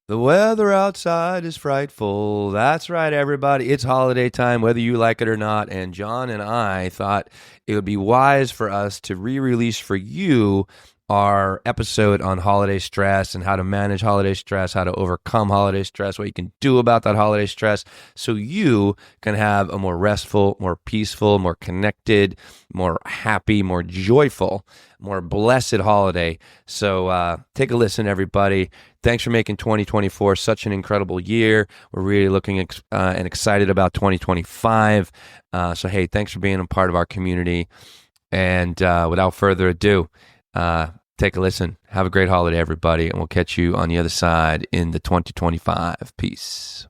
The weather outside is frightful. That's right, everybody. It's holiday time, whether you like it or not. And John and I thought it would be wise for us to re release for you our episode on holiday stress and how to manage holiday stress, how to overcome holiday stress, what you can do about that holiday stress so you can have a more restful, more peaceful, more connected, more happy, more joyful, more blessed holiday. So take a listen, everybody. Thanks for making 2024 such an incredible year. We're really looking and excited about 2025. So, hey, thanks for being a part of our community. And without further ado, take a listen. Have a great holiday, everybody. And we'll catch you on the other side in the 2025. Peace.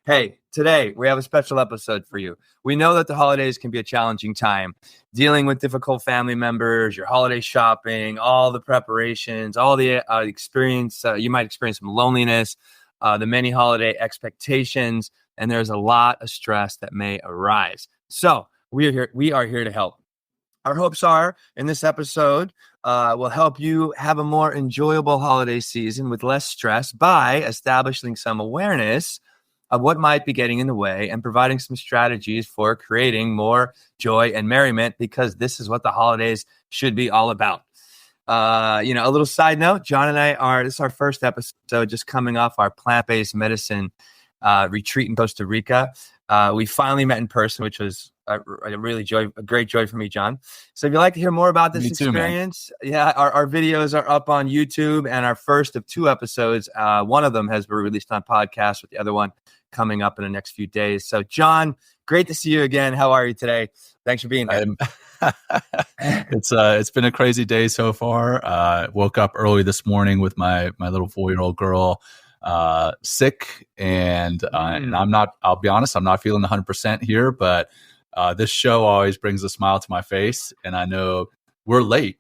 Hey, today we have a special episode for you. We know that the holidays can be a challenging time, dealing with difficult family members, your holiday shopping, all the preparations, all the experience. You might experience some loneliness, the many holiday expectations, and there's a lot of stress that may arise. So we are here to help. Our hopes are in this episode will help you have a more enjoyable holiday season with less stress by establishing some awareness of what might be getting in the way and providing some strategies for creating more joy and merriment, because this is what the holidays should be all about. A little side note, John and this is our first episode just coming off our plant-based medicine retreat in Costa Rica. We finally met in person, which was a great joy for me, John. So if you'd like to hear more about this experience, our videos are up on YouTube, and our first of two episodes, one of them has been released on podcast, with the other one coming up in the next few days. So John, great to see you again. How are you today? Thanks for being here. It's been a crazy day so far. Woke up early this morning with my little 4-year-old girl sick, and I'll be honest, I'm not feeling 100% here, but this show always brings a smile to my face, and I know we're late.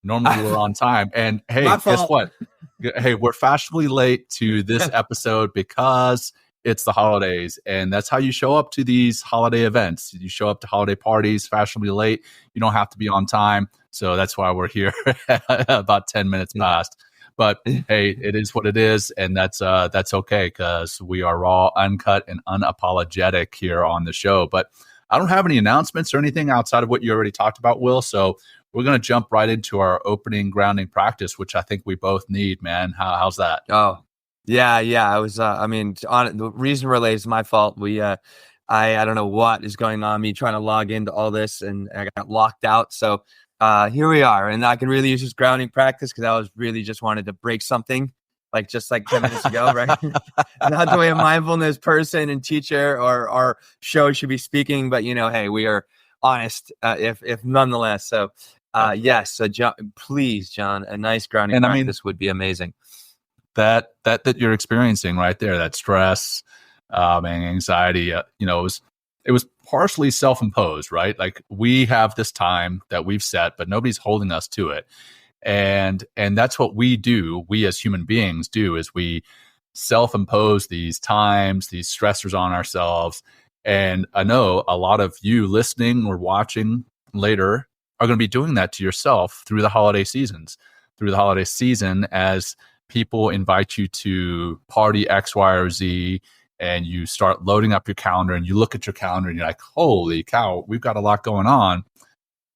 Normally we're on time, and hey, guess what? Hey, we're fashionably late to this episode because it's the holidays, and that's how you show up to these holiday events. You show up to holiday parties fashionably late. You don't have to be on time, so that's why we're here about 10 minutes past. But hey, it is what it is, and that's okay, because we are raw, uncut, and unapologetic here on the show. But I don't have any announcements or anything outside of what you already talked about, Will. So we're going to jump right into our opening grounding practice, which I think we both need, man. How's that? Oh, yeah. I was, the reason relay is my fault. I don't know what is going on, me trying to log into all this, and I got locked out. So here we are, and I can really use this grounding practice because I was really just wanted to break something just 10 minutes ago, right? Not the way a mindfulness person and teacher or our show should be speaking, but hey, we are honest, if nonetheless. So yes, so John, please, John, a nice grounding practice would be amazing. That you're experiencing right there, that stress and anxiety, it was partially self-imposed, right? Like, we have this time that we've set, but nobody's holding us to it. And that's what we do. We as human beings do, is we self-impose these times, these stressors on ourselves. And I know a lot of you listening or watching later are going to be doing that to yourself through the holiday seasons, as people invite you to party X, Y, or Z, and you start loading up your calendar, and you look at your calendar and you're like, holy cow, we've got a lot going on.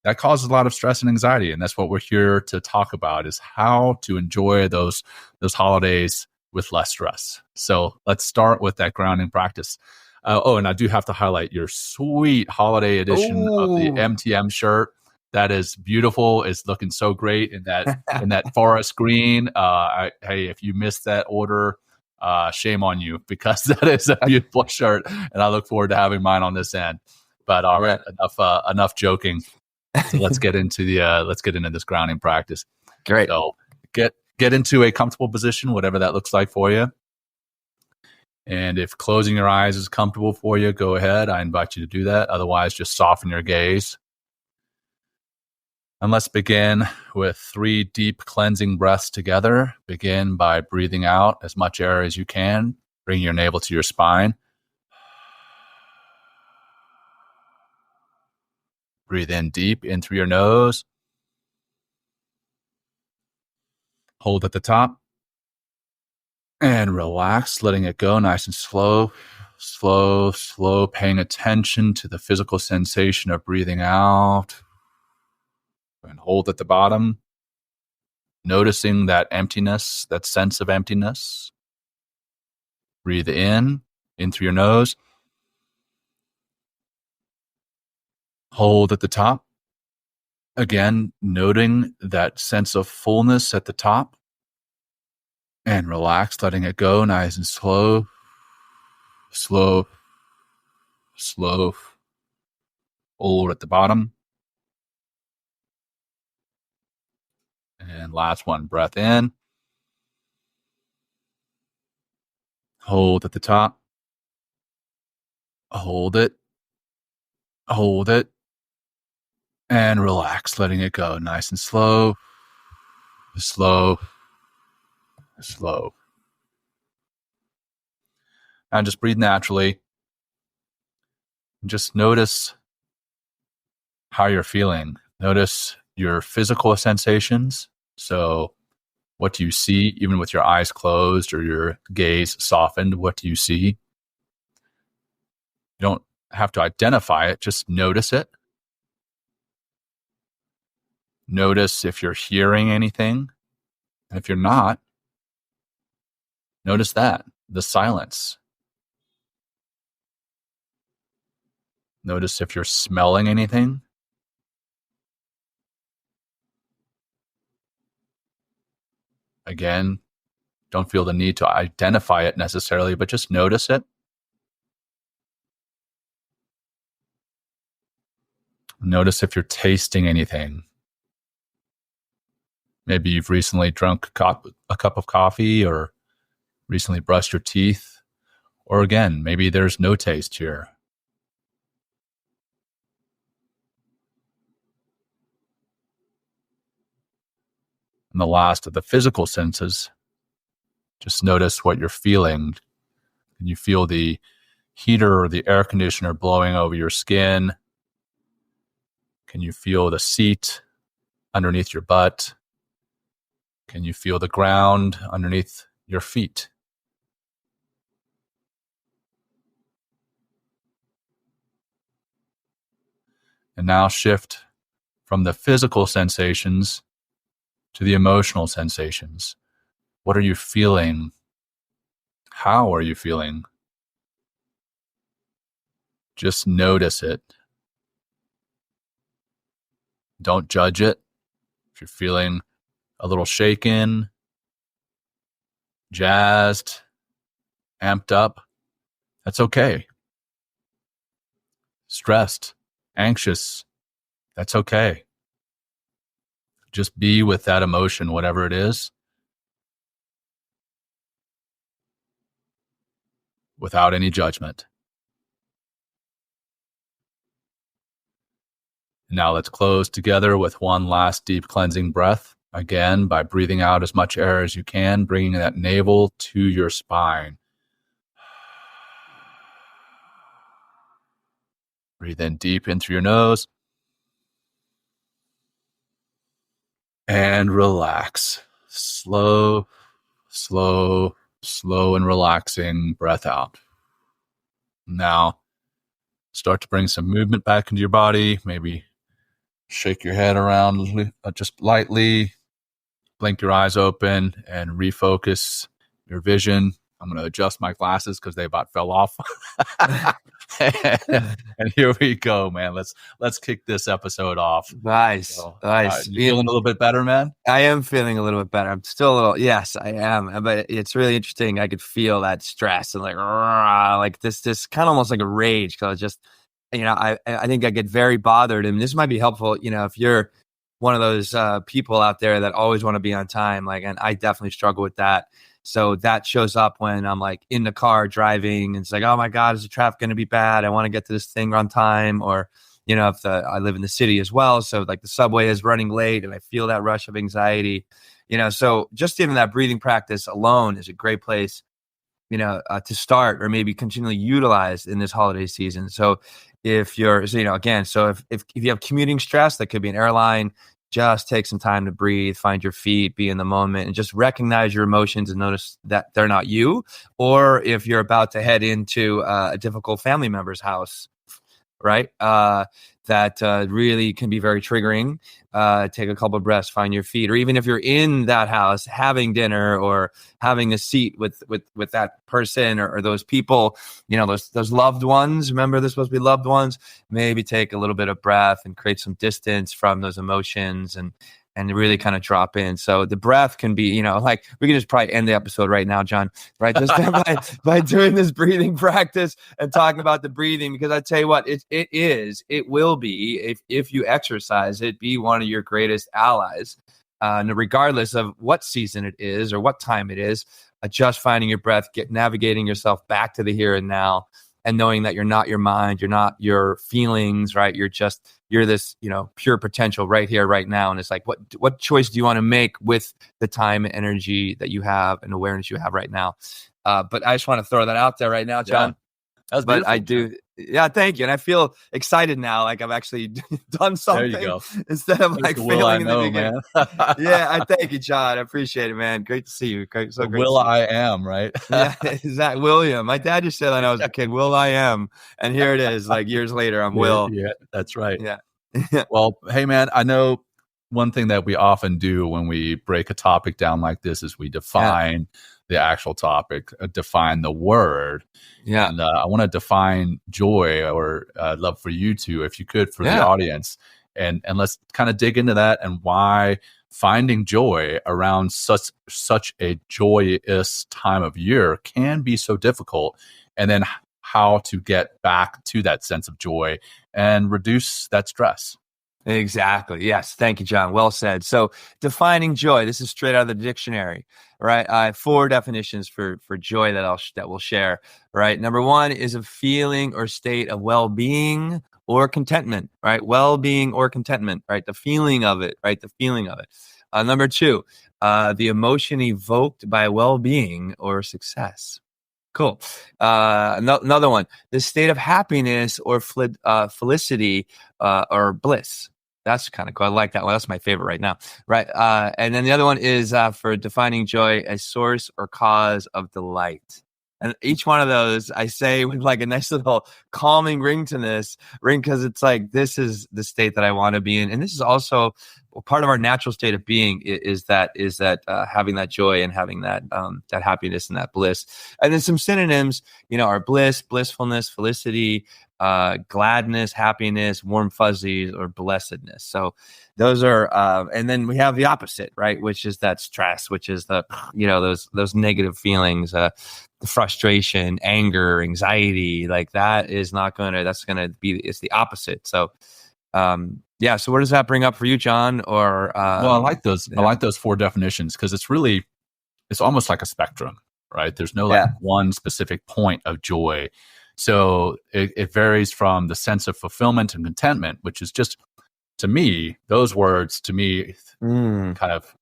That causes a lot of stress and anxiety. And that's what we're here to talk about, is how to enjoy those holidays with less stress. So let's start with that grounding practice. And I do have to highlight your sweet holiday edition of the MTM shirt. That is beautiful. It's looking so great in that forest green. Hey, if you missed that order, shame on you, because that is a beautiful shirt, and I look forward to having mine on this end. But all right, enough joking. So let's get into this grounding practice. Great. So get into a comfortable position, whatever that looks like for you. And if closing your eyes is comfortable for you, go ahead. I invite you to do that. Otherwise, just soften your gaze. And let's begin with 3 deep cleansing breaths together. Begin by breathing out as much air as you can. Bring your navel to your spine. Breathe in deep in through your nose. Hold at the top. And relax, letting it go nice and slow, slow, slow, paying attention to the physical sensation of breathing out. And hold at the bottom, noticing that emptiness, that sense of emptiness. Breathe in through your nose. Hold at the top. Again, noting that sense of fullness at the top. And relax, letting it go nice and slow, slow, slow. Hold at the bottom. And last one, breath in. Hold at the top. Hold it. Hold it. And relax, letting it go nice and slow, slow, slow. And just breathe naturally. Just notice how you're feeling. Notice your physical sensations. So what do you see, even with your eyes closed or your gaze softened? What do you see? You don't have to identify it, just notice it. Notice if you're hearing anything. And if you're not, notice that, the silence. Notice if you're smelling anything. Again, don't feel the need to identify it necessarily, but just notice it. Notice if you're tasting anything. Maybe you've recently drunk a cup of coffee or recently brushed your teeth. Or again, maybe there's no taste here. And the last of the physical senses, just notice what you're feeling. Can you feel the heater or the air conditioner blowing over your skin? Can you feel the seat underneath your butt? Can you feel the ground underneath your feet? And now shift from the physical sensations to the emotional sensations. What are you feeling? How are you feeling? Just notice it. Don't judge it. If you're feeling a little shaken, jazzed, amped up, that's okay. Stressed, anxious, that's okay. Just be with that emotion, whatever it is, without any judgment. Now let's close together with one last deep cleansing breath. Again, by breathing out as much air as you can, bringing that navel to your spine. Breathe in deep in through your nose. And relax. Slow, slow, slow and relaxing breath out. Now, start to bring some movement back into your body. Maybe shake your head around just lightly. Blink your eyes open and refocus your vision. I'm going to adjust my glasses because they about fell off. And here we go, man. Let's kick this episode off. Nice. Nice. You feeling a little bit better, man? I am feeling a little bit better. I'm still a little, yes, I am. But it's really interesting. I could feel that stress and like this kind of almost like a rage. Cause just, I think I get very bothered, and this might be helpful, if you're one of those people out there that always want to be on time, and I definitely struggle with that. So that shows up when I'm like in the car driving, and it's like, oh my God, is the traffic going to be bad? I want to get to this thing on time. Or, if I live in the city as well. So like the subway is running late and I feel that rush of anxiety, so just even that breathing practice alone is a great place, to start or maybe continually utilize in this holiday season. So if you're, again, so if you have commuting stress, that could be an airline, just take some time to breathe, find your feet, be in the moment, and just recognize your emotions and notice that they're not you. Or if you're about to head into a difficult family member's house, right? That really can be very triggering. Take a couple of breaths, find your feet, or even if you're in that house having dinner or having a seat with that person or those people, those loved ones. Remember, they're supposed to be loved ones. Maybe take a little bit of breath and create some distance from those emotions and really kind of drop in. So the breath can be, like we can just probably end the episode right now, John, right? Just by doing this breathing practice and talking about the breathing, because I tell you what, it will be, if you exercise it, be one of your greatest allies, regardless of what season it is or what time it is. Just finding your breath, navigating yourself back to the here and now, and knowing that you're not your mind, you're not your feelings, right? You're this, pure potential right here, right now. And it's like, what choice do you want to make with the time and energy that you have and awareness you have right now? But I just want to throw that out there right now, John. Yeah. That's beautiful. But I do. Yeah, thank you. And I feel excited now. Like I've actually done something There you go. instead of like failing in the beginning. Man. Yeah, I thank you, John. I appreciate it, man. Great to see you. Great to Will see you. I am, right? Yeah, exactly. William. My dad just said when I was a kid, Will I am. And here it is, like years later, I'm Will. Yeah, that's right. Yeah. Well, hey, man, I know one thing that we often do when we break a topic down like this is we define the actual topic, define the word. Yeah. And I want to define joy, or I'd love for you to, if you could, for the audience. And let's kind of dig into that and why finding joy around such a joyous time of year can be so difficult, and then how to get back to that sense of joy and reduce that stress. Exactly. Yes. Thank you, John. Well said. So defining joy, this is straight out of the dictionary, right? I have 4 definitions for joy that we'll share, right? Number 1 is a feeling or state of well-being or contentment, right? Well-being or contentment, right? The feeling of it, right? The feeling of it. Number 2, the emotion evoked by well-being or success. Cool. Another one, the state of happiness or felicity or bliss. That's kind of cool. I like that one. That's my favorite right now. Right. And then the other one is for defining joy, a source or cause of delight. And each one of those I say with like a nice little calming ring because it's like, this is the state that I want to be in. And this is also part of our natural state of being is that having that joy and having that happiness and that bliss. And then some synonyms, are bliss, blissfulness, felicity, gladness, happiness, warm fuzzies, or blessedness. So those are, and then we have the opposite, right? Which is that stress, which is the, those negative feelings, the frustration, anger, anxiety, like it's the opposite. So, so what does that bring up for you, John? Or, well, I like those. Yeah. I like those 4 definitions because it's almost like a spectrum, right? There's no one specific point of joy. So it varies from the sense of fulfillment and contentment, which is just, to me, those words to me kind of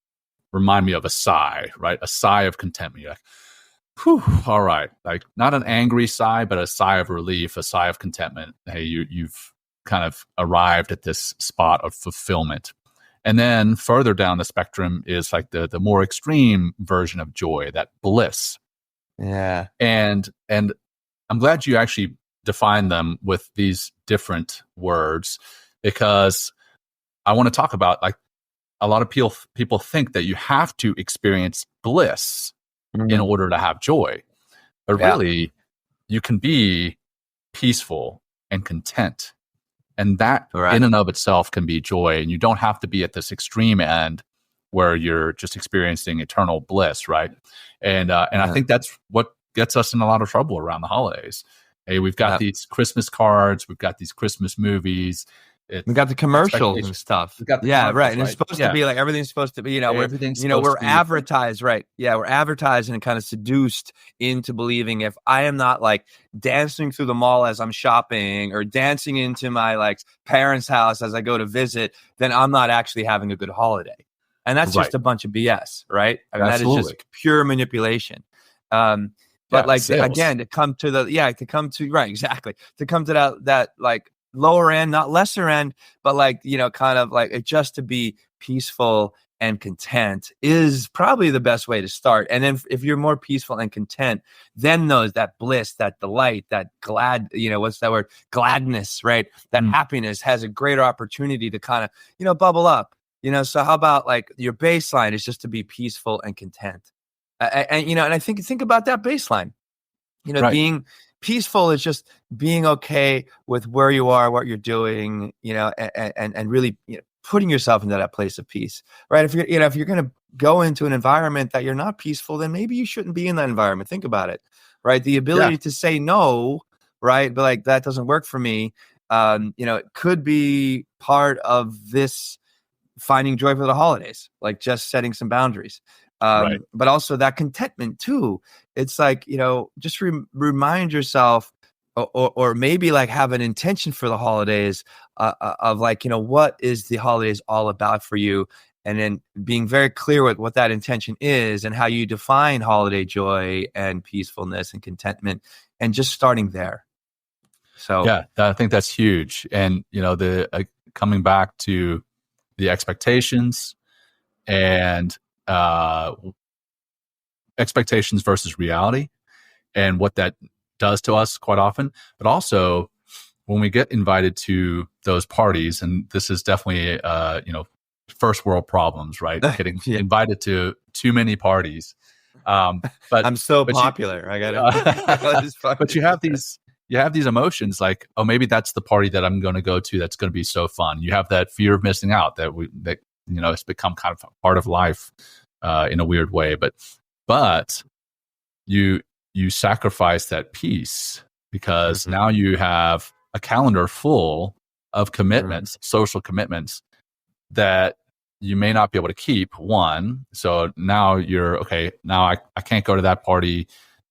remind me of a sigh, right? A sigh of contentment. You're like, whew, all right. Like not an angry sigh, but a sigh of relief, a sigh of contentment. Hey, you've kind of arrived at this spot of fulfillment. And then further down the spectrum is like the more extreme version of joy, that bliss. Yeah. And I'm glad you actually defined them with these different words, because I want to talk about, like, a lot of people think that you have to experience bliss in order to have joy. But really, you can be peaceful and content. And that in and of itself can be joy. And you don't have to be at this extreme end where you're just experiencing eternal bliss, right? And I think that's what gets us in a lot of trouble around the holidays. Hey, we've got these Christmas cards, we've got these Christmas movies. We got the commercials and stuff. Right. And it's supposed to be like, everything's supposed to be, we're advertised, right? Yeah, we're advertised and kind of seduced into believing if I am not like dancing through the mall as I'm shopping or dancing into my like parents' house as I go to visit, then I'm not actually having a good holiday. And that's just a bunch of BS, right? I mean, that is just pure manipulation. But like, sales. Again, to come to that like lower end, not lesser end, but like, kind of like just to be peaceful and content is probably the best way to start. And then if you're more peaceful and content, then that bliss, that delight, that glad, what's that word? Gladness, right? That happiness has a greater opportunity to kind of, bubble up, so how about like your baseline is just to be peaceful and content. And I think about that baseline, Right. being peaceful is just being okay with where you are, what you're doing, and really, putting yourself into that place of peace, right? If you're going to go into an environment that you're not peaceful, then maybe you shouldn't be in that environment. Think about it, right? The ability to say no, right? But like, that doesn't work for me. It could be part of this finding joy for the holidays, like just setting some boundaries. Right. But also that contentment too. It's like, just remind yourself, or maybe like have an intention for the holidays of like, what is the holidays all about for you? And then being very clear with what that intention is and how you define holiday joy and peacefulness and contentment, and just starting there. So yeah, I think that's huge. And, coming back to the expectations and expectations versus reality and what that does to us quite often, but also when we get invited to those parties, and this is definitely first world problems, right? Getting invited to too many parties. But I'm so popular. I got it. But you have these emotions like, oh, maybe that's the party that I'm going to go to. That's going to be so fun. You have that fear of missing out that it's become kind of part of life in a weird way. But you sacrifice that peace because now you have a calendar full of commitments, social commitments that you may not be able to keep. One, so now you're okay. Now I can't go to that party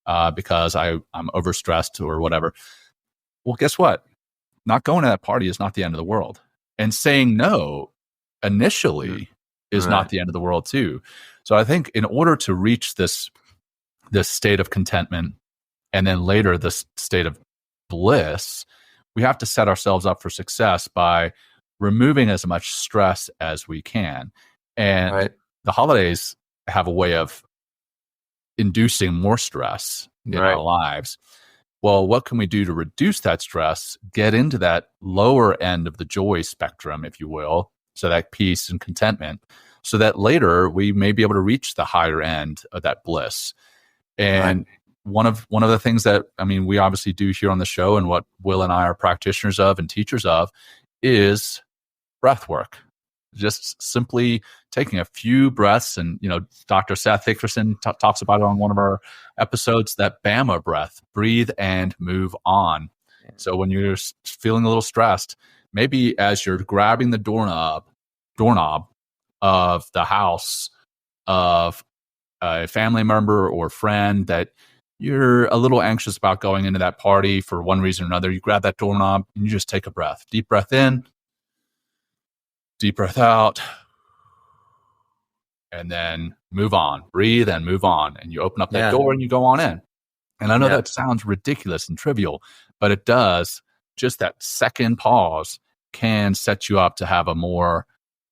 because I'm overstressed or whatever. Well, guess what? Not going to that party is not the end of the world, and saying no initially is not the end of the world too. So I think in order to reach this state of contentment and then later this state of bliss, we have to set ourselves up for success by removing as much stress as we can. And the holidays have a way of inducing more stress in our lives. Well, what can we do to reduce that stress, get into that lower end of the joy spectrum, if you will, so that peace and contentment, so that later we may be able to reach the higher end of that bliss. And one of the things that, we obviously do here on the show, and what Will and I are practitioners of and teachers of, is breath work. Just simply taking a few breaths. And, Dr. Seth Hickerson talks about it on one of our episodes, that BAMA breath, breathe and move on. So when you're feeling a little stressed, maybe as you're grabbing the doorknob of the house of a family member or friend that you're a little anxious about going into that party for one reason or another, you grab that doorknob and you just take a breath. Deep breath in, deep breath out, and then move on. Breathe and move on. And you open up that door and you go on in. And I know that sounds ridiculous and trivial, but it does. Just that second pause can set you up to have a more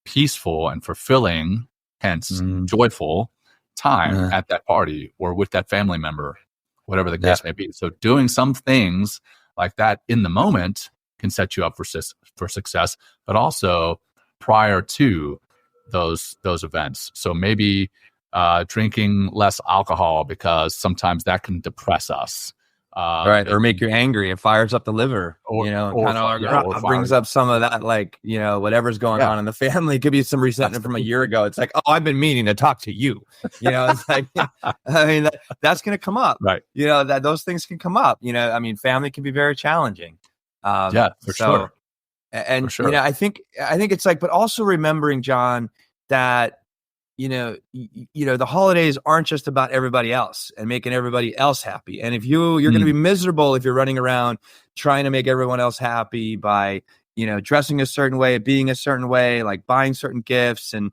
peaceful and fulfilling, hence joyful time at that party or with that family member, whatever the case may be. So doing some things like that in the moment can set you up for success, but also prior to those events. So maybe drinking less alcohol, because sometimes that can depress us. Or make you angry. It fires up the liver, brings up some of that, like, whatever's going on in the family. It could be some resentment from a year ago. It's like, oh, I've been meaning to talk to you. It's like, that's going to come up. Right. That those things can come up. Family can be very challenging. For sure. And, I think it's like, but also remembering, John, that, the holidays aren't just about everybody else and making everybody else happy. And if you're going to be miserable if you're running around trying to make everyone else happy by, dressing a certain way, being a certain way, like buying certain gifts. And,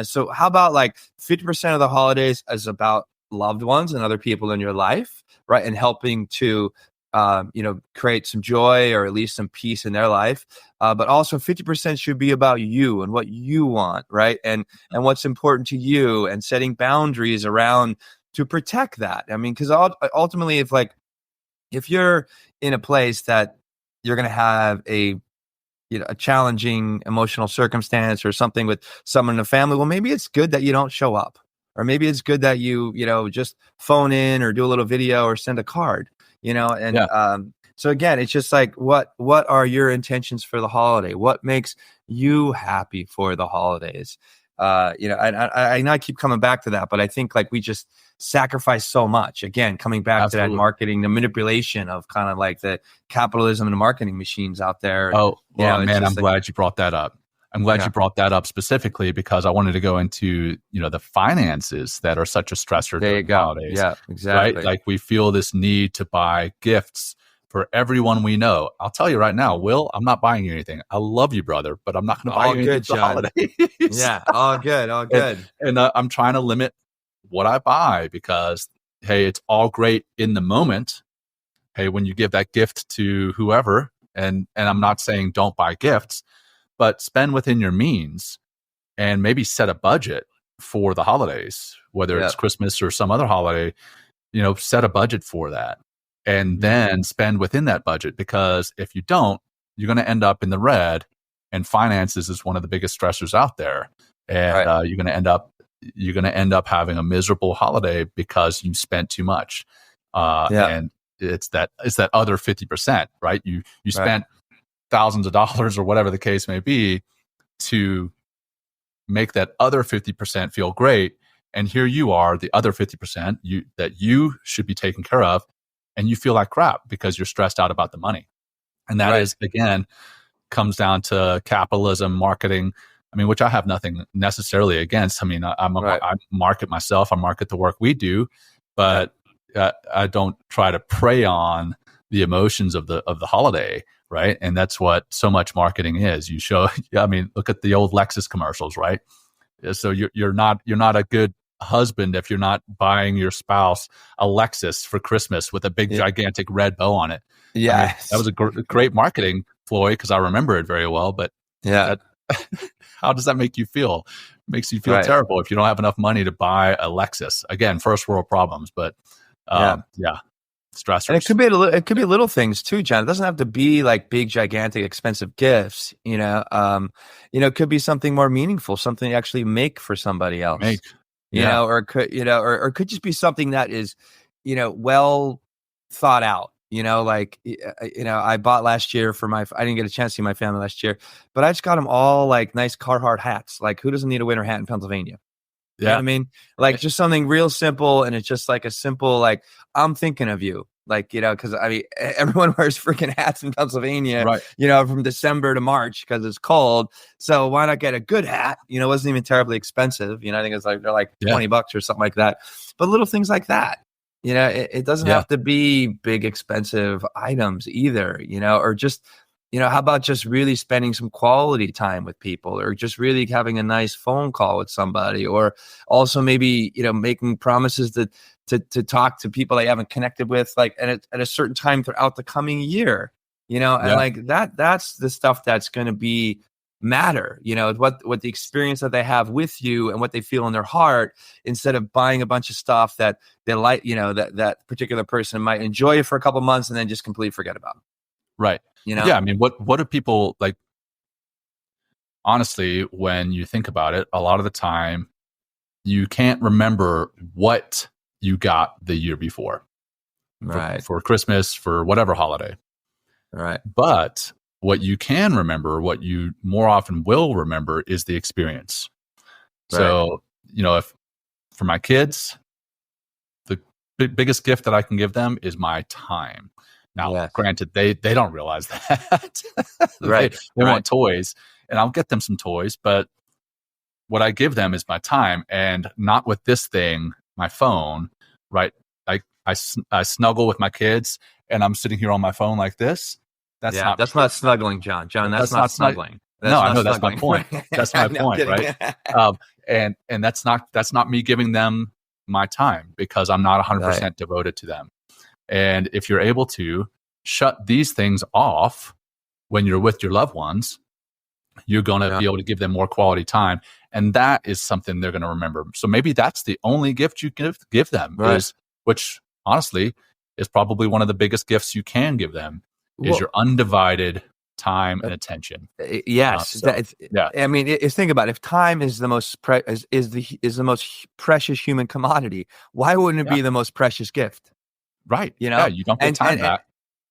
so how about like 50% of the holidays is about loved ones and other people in your life, right? And helping to create some joy or at least some peace in their life. But also 50% should be about you and what you want, right? And what's important to you, and setting boundaries around to protect that. I mean, because ultimately, if you're in a place that you're going to have a challenging emotional circumstance or something with someone in the family, well, maybe it's good that you don't show up, or maybe it's good that you just phone in or do a little video or send a card, so again, it's just like, what are your intentions for the holiday? What makes you happy for the holidays? I know I keep coming back to that, but I think like we just sacrifice so much. Again, coming back Absolutely. to that marketing, the manipulation of kind of like the capitalism and the marketing machines out there. Oh, well, man, I'm glad you brought that up. I'm glad Yeah. you brought that up specifically because I wanted to go into, the finances that are such a stressor There you during the go. holidays. Yeah, exactly. Right? Like we feel this need to buy gifts for everyone we know. I'll tell you right now, Will, I'm not buying you anything. I love you, brother, but I'm not going to buy All you anything good, for the John. holidays. Yeah, all good, all good. And I'm trying to limit what I buy because, hey, it's all great in the moment. Hey, when you give that gift to whoever, and I'm not saying don't buy gifts, but spend within your means and maybe set a budget for the holidays, whether it's Christmas or some other holiday, set a budget for that and then spend within that budget, because if you don't, you're going to end up in the red, and finances is one of the biggest stressors out there. And you're going to end up having a miserable holiday because you spent too much. And it's that other 50%, right? You spent thousands of dollars or whatever the case may be to make that other 50% feel great. And here you are, the other 50% that you should be taken care of, and you feel like crap because you're stressed out about the money. And that is, again, comes down to capitalism, marketing. I mean, which I have nothing necessarily against. I mean, I market myself, I market the work we do, but I don't try to prey on the emotions of the holiday, right? And that's what so much marketing is. You show, I mean, look at the old Lexus commercials, right? So you're not a good husband if you're not buying your spouse a Lexus for Christmas with a big gigantic red bow on it. Yeah, I mean, that was a great marketing ploy because I remember it very well. But how does that make you feel? It makes you feel terrible if you don't have enough money to buy a Lexus. Again, first world problems, but stressors. And it could be little things too, John. It doesn't have to be like big, gigantic, expensive gifts. It could be something more meaningful, something you actually make for somebody else. Or it could just be something that is, well thought out. I bought last year I didn't get a chance to see my family last year, but I just got them all like nice Carhartt hats. Like, who doesn't need a winter hat in Pennsylvania? You know what I mean? Like, just something real simple. And it's just like a simple, like, I'm thinking of you. Like, because I mean, everyone wears freaking hats in Pennsylvania, from December to March because it's cold. So why not get a good hat? It wasn't even terribly expensive. I think it's like, they're like $20 or something like that. But little things like that, it doesn't have to be big, expensive items either, or just, how about just really spending some quality time with people, or just really having a nice phone call with somebody, or also maybe, making promises to talk to people that you haven't connected with, like at a certain time throughout the coming year, and like that's the stuff that's going to be matter, what the experience that they have with you and what they feel in their heart, instead of buying a bunch of stuff that they like, that particular person might enjoy it for a couple months and then just completely forget about. Right. Yeah. I mean, what do people like? Honestly, when you think about it, a lot of the time you can't remember what you got the year before, for Christmas, for whatever holiday. Right. But what you can remember, what you more often will remember, is the experience. So, if for my kids, the biggest gift that I can give them is my time. Now, granted, they don't realize that. They want toys, and I'll get them some toys, but what I give them is my time, and not with this thing, my phone, right? I snuggle with my kids, and I'm sitting here on my phone like this. That's not snuggling, John. That's not snuggling. I know that's my point. That's my point, right? And that's not me giving them my time, because I'm not 100% devoted to them. And if you're able to, shut these things off when you're with your loved ones, you're going to be able to give them more quality time. And that is something they're going to remember. So maybe that's the only gift you give them, is, which honestly is probably one of the biggest gifts you can give them, is your undivided time and attention. Yes. I mean, think about it. If time is the most is the most precious human commodity, why wouldn't it be the most precious gift? Right. You know, you don't get time back.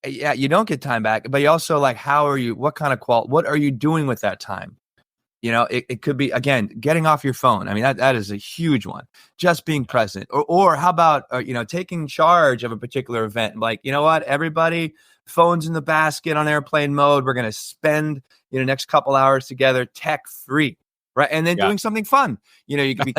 You don't get time back, but you also, like, what kind of what are you doing with that time? You know, it could be, again, getting off your phone. I mean, that is a huge one. Just being present, or how about, taking charge of a particular event. Like, you know what, everybody, phones in the basket on airplane mode. We're going to spend, next couple hours together, tech free. Right. And then doing something fun. You can be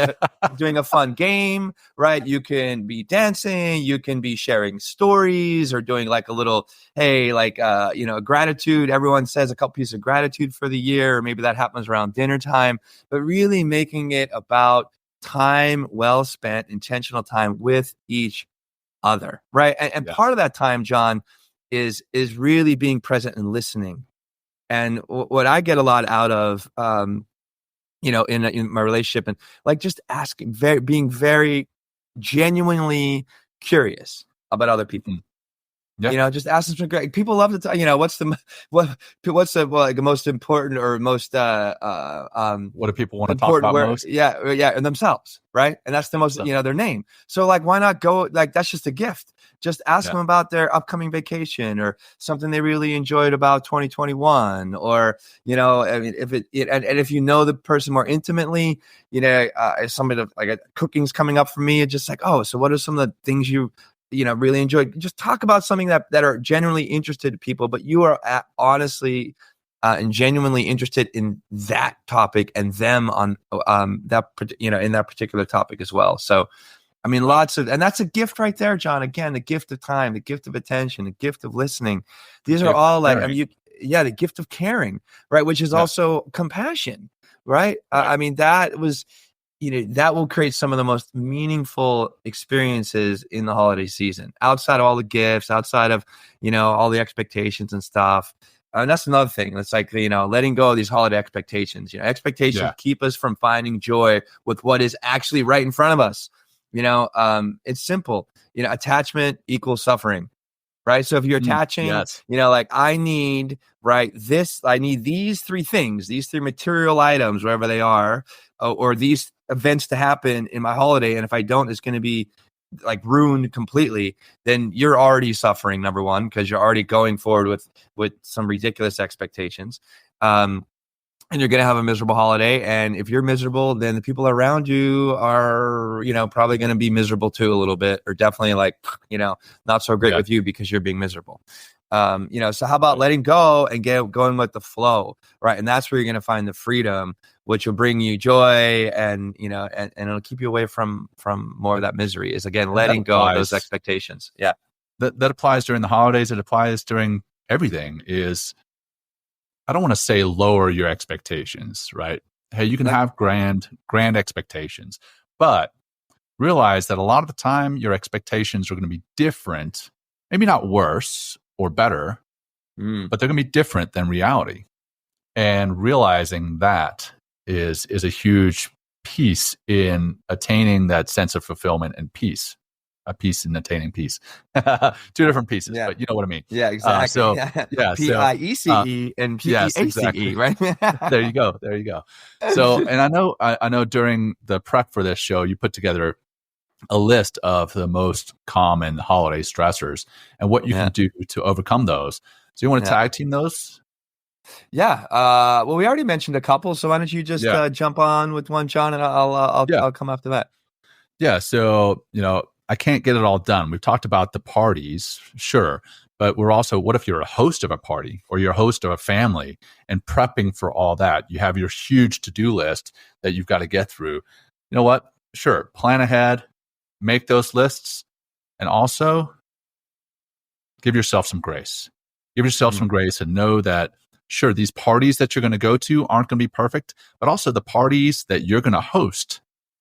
doing a fun game, right? You can be dancing, you can be sharing stories, or doing like a little, gratitude. Everyone says a couple pieces of gratitude for the year, or maybe that happens around dinner time, but really making it about time well spent, intentional time with each other. Right. And part of that time, John, is really being present and listening. And what I get a lot out of, in my relationship, and like just asking, being very genuinely curious about other people. Yeah. Just asking some great people love to talk. What's the most important, or most what do people want to talk about most? And themselves, right? And that's the most, their name. So, like, why not go, like, that's just a gift. Just ask them about their upcoming vacation, or something they really enjoyed about 2021, or, I mean, if you know the person more intimately, if somebody, like, cooking's coming up for me, it's just like, oh, so what are some of the things you really enjoyed? Just talk about something that are genuinely interested people, but you are honestly and genuinely interested in that topic, and them on that, in that particular topic as well. So, I mean, and that's a gift right there, John. Again, the gift of time, the gift of attention, the gift of listening. These are all, like, the gift of caring, right? Which is also compassion, right? I mean, that was, that will create some of the most meaningful experiences in the holiday season, outside of all the gifts, outside of, all the expectations and stuff. And that's another thing. It's like, letting go of these holiday expectations. Expectations keep us from finding joy with what is actually right in front of us. It's simple. Attachment equals suffering, right? So if you're attaching, like, I need these three things, these three material items, wherever they are, or these events to happen in my holiday, and if I don't, it's going to be, like, ruined completely, then you're already suffering, number one, because you're already going forward with some ridiculous expectations. And you're going to have a miserable holiday. And if you're miserable, then the people around you are, probably going to be miserable too, a little bit, or definitely, like, not so great with you because you're being miserable. So how about letting go and going with the flow, right? And that's where you're going to find the freedom, which will bring you joy, and, and it'll keep you away from more of that misery, is, again, letting go of those expectations. Yeah. That applies during the holidays. It applies during everything. Is, I don't want to say lower your expectations, right? Hey, you can have grand expectations, but realize that a lot of the time your expectations are going to be different, maybe not worse or better, but they're going to be different than reality. And realizing that is a huge piece in attaining that sense of fulfillment and peace. A piece in attaining peace. Two different pieces, but you know what I mean. Yeah, exactly. PIECE and PEACE, exactly. right? There you go. So, and I know during the prep for this show, you put together a list of the most common holiday stressors and what you can do to overcome those. So you want to tag team those? Yeah. Well, we already mentioned a couple, so why don't you just jump on with one, John, and I'll come after that. Yeah. So, I can't get it all done. We've talked about the parties, sure, but we're also, what if you're a host of a party, or you're a host of a family, and prepping for all that? You have your huge to-do list that you've got to get through. You know what? Sure. Plan ahead, make those lists, and also give yourself some grace. Give yourself some grace, and know that, sure, these parties that you're going to go to aren't going to be perfect, but also the parties that you're going to host,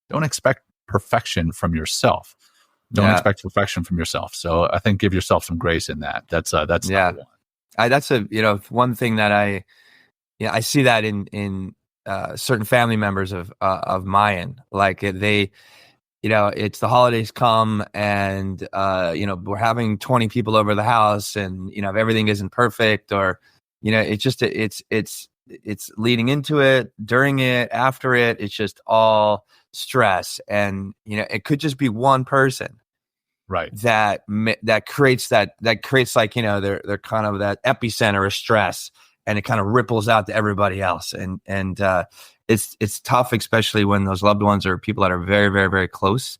don't expect perfection from yourself. Don't Yeah. expect perfection from yourself. So I think give yourself some grace in that. That's Yeah. number one. That's one thing that I see that in certain family members of mine, like they, it's the holidays come and, we're having 20 people over the house and, if everything isn't perfect or, it's just, it's leading into it, during it, after it, it's just all stress. And, it could just be one person Right. that creates like, they're kind of that epicenter of stress, and it kind of ripples out to everybody else. And it's tough, especially when those loved ones are people that are very, very, very close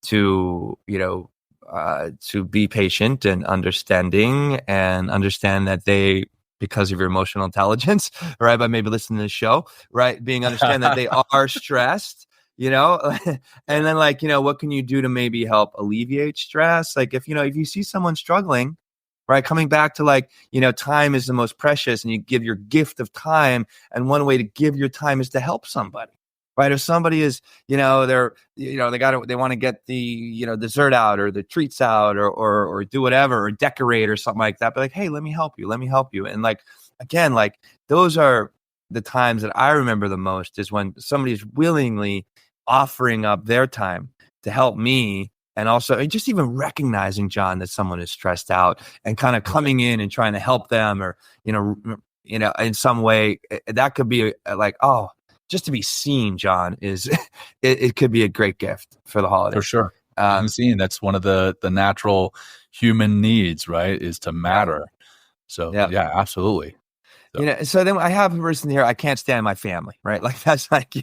to, to be patient and understanding and understand that they, because of your emotional intelligence, right, by maybe listening to the show, right, understand that they are stressed, and then like, what can you do to maybe help alleviate stress? Like if you see someone struggling, right, coming back to like, time is the most precious and you give your gift of time. And one way to give your time is to help somebody, right? If somebody is, they're, they want to get the, dessert out or the treats out or do whatever, or decorate or something like that. But like, hey, let me help you. And like, again, like those are the times that I remember the most, is when somebody's willingly offering up their time to help me. And also, and just even recognizing, John, that someone is stressed out and kind of coming in and trying to help them, or, in some way, that could be like, oh, just to be seen, John, is it could be a great gift for the holidays. For sure. I'm seeing that's one of the natural human needs, right? Is to matter. So yeah, absolutely. So then I have a person here, I can't stand my family, right? Like that's like,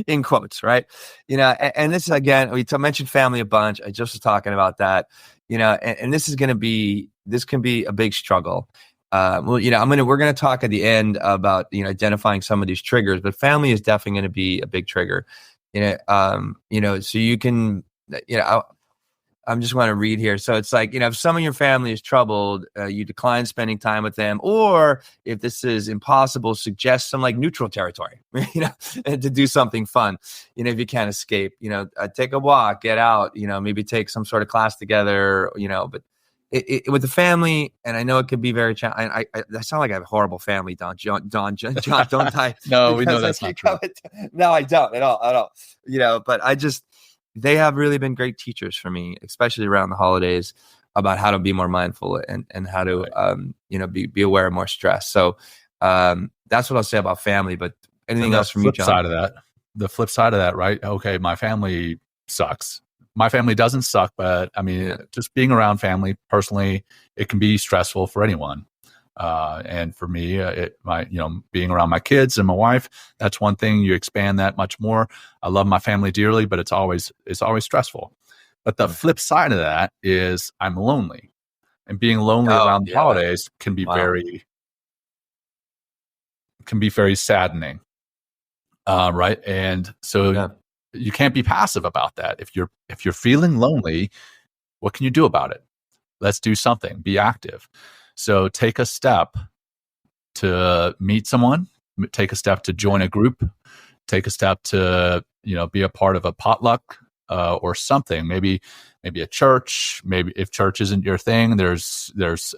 in quotes, right? And this is, again, we mentioned family a bunch. I just was talking about that, and this can be a big struggle. We're going to talk at the end about, identifying some of these triggers, but family is definitely going to be a big trigger, so you can, I'm just want to read here. So it's like, if some of your family is troubled, you decline spending time with them, or if this is impossible, suggest some like neutral territory, and to do something fun. If you can't escape, take a walk, get out, maybe take some sort of class together, but with the family, and I know it could be very challenging. I sound like I have a horrible family, John, don't I? No, we know that's not true. No, I don't at all. But they have really been great teachers for me, especially around the holidays, about how to be more mindful and how to, be aware of more stress. So that's what I'll say about family. But anything else from you, John? The flip side of that, right? Okay, my family sucks. My family doesn't suck, but I mean, just being around family personally, it can be stressful for anyone. And for me, being around my kids and my wife, that's one thing. You expand that much more. I love my family dearly, but it's always stressful. But the flip side of that is I'm lonely, and being lonely around the holidays can be very saddening. Right. And so you can't be passive about that. If you're feeling lonely, what can you do about it? Let's do something. Be active. So take a step to meet someone, take a step to join a group, take a step to, be a part of a potluck or something, maybe a church, maybe if church isn't your thing, there's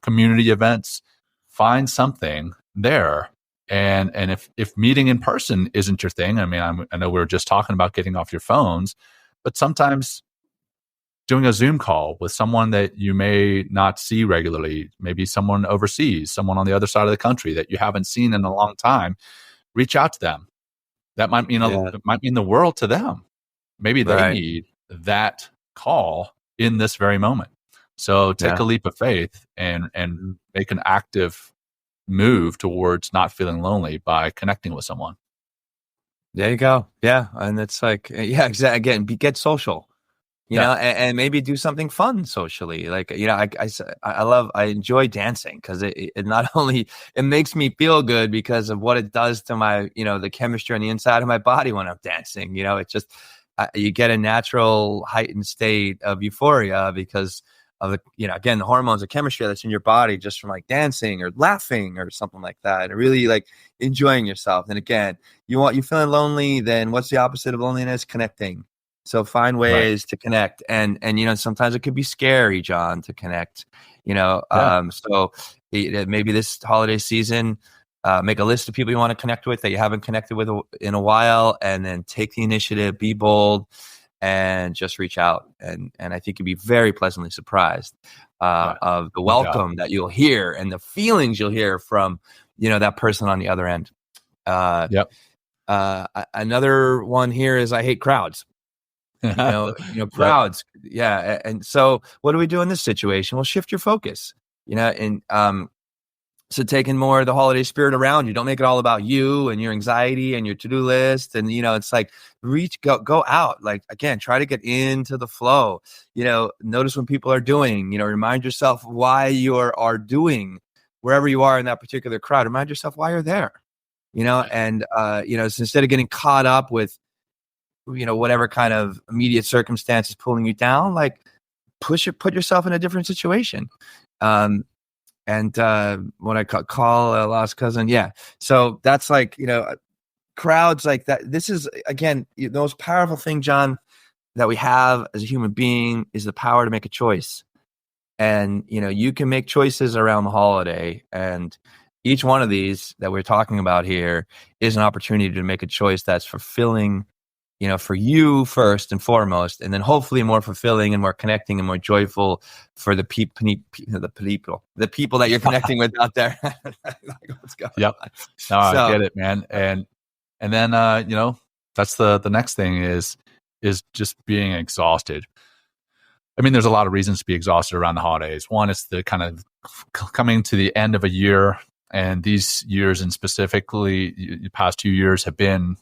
community events, find something there. And if meeting in person isn't your thing, I mean, I know we were just talking about getting off your phones, but sometimes doing a Zoom call with someone that you may not see regularly, maybe someone overseas, someone on the other side of the country that you haven't seen in a long time, reach out to them. That might mean it might mean the world to them. Maybe they need that call in this very moment. So take a leap of faith and make an active move towards not feeling lonely by connecting with someone. There you go. Yeah. And it's like, exactly. Again, get social, and maybe do something fun socially. Like, I enjoy dancing because it not only, it makes me feel good because of what it does to my, the chemistry on the inside of my body when I'm dancing, it's just, you get a natural heightened state of euphoria because of the, again, the hormones, the chemistry that's in your body just from like dancing or laughing or something like that, and really like enjoying yourself. And again, you feeling lonely, then what's the opposite of loneliness? Connecting. So find Right. ways to connect, and sometimes it could be scary, John, to connect. Yeah. So maybe this holiday season, make a list of people you want to connect with that you haven't connected with in a while, and then take the initiative, be bold, and just reach out. And I think you'd be very pleasantly surprised Yeah. of the No doubt. welcome that you'll hear and the feelings you'll hear from that person on the other end. Yep. Another one here is I hate crowds. Yep. Crowds. Yeah. And so what do we do in this situation? Well, shift your focus, and so taking more of the holiday spirit around you. Don't make it all about you and your anxiety and your to-do list. And, it's like go out. Like, again, try to get into the flow. Notice when people are doing, remind yourself why you are doing wherever you are in that particular crowd. Remind yourself why you're there, and, so instead of getting caught up with, whatever kind of immediate circumstances pulling you down, like put yourself in a different situation. And what I call a lost cousin. Yeah. So that's like, crowds like that. This is, again, the most powerful thing, John, that we have as a human being is the power to make a choice. And, you can make choices around the holiday. And each one of these that we're talking about here is an opportunity to make a choice that's fulfilling, for you first and foremost, and then hopefully more fulfilling and more connecting and more joyful for the people that you're connecting with out there. What's going Yep. on? No, I get it, man. And then that's the next thing is just being exhausted. I mean, there's a lot of reasons to be exhausted around the holidays. One is the kind of coming to the end of a year, and these years, and specifically the past 2 years, have been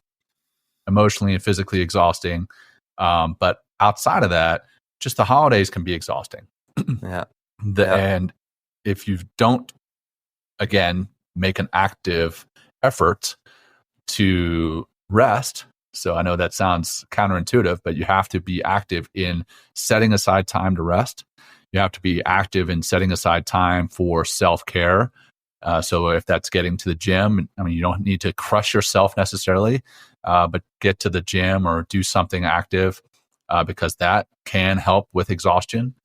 emotionally and physically exhausting. But outside of that, just the holidays can be exhausting. Yeah. And if you don't, again, make an active effort to rest, so I know that sounds counterintuitive, but you have to be active in setting aside time to rest. You have to be active in setting aside time for self-care. So if that's getting to the gym, I mean, you don't need to crush yourself necessarily, but get to the gym or do something active, because that can help with exhaustion.